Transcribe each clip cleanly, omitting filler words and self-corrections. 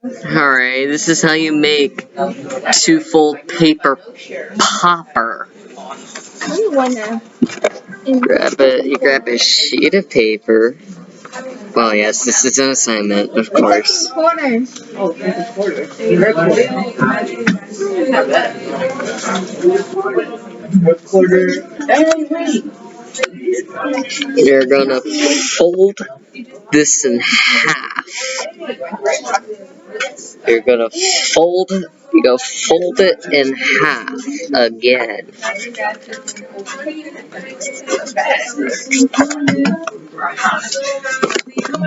Alright, this is how you make two-fold paper popper. You grab a sheet of paper. Well, yes, this is an assignment, of course. What quarter? You're gonna fold this in half. You're gonna fold it in half again.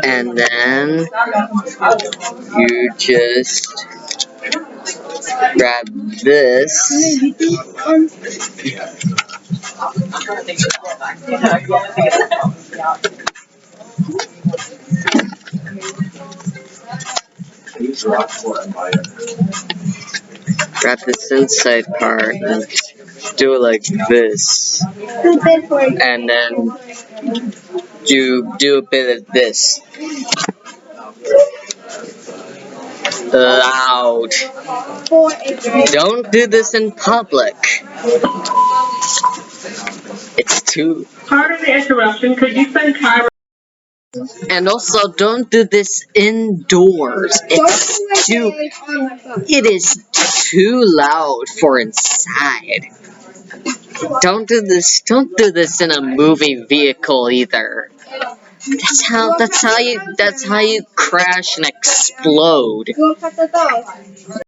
And then you just grab this. Grab this inside part and do it like this. And then you do a bit of this. Loud. Don't do this in public. It's too... Pardon the interruption, could you send Kyra? And also, don't do this indoors. It is too loud for inside. Don't do this in a moving vehicle either. That's how you crash and explode.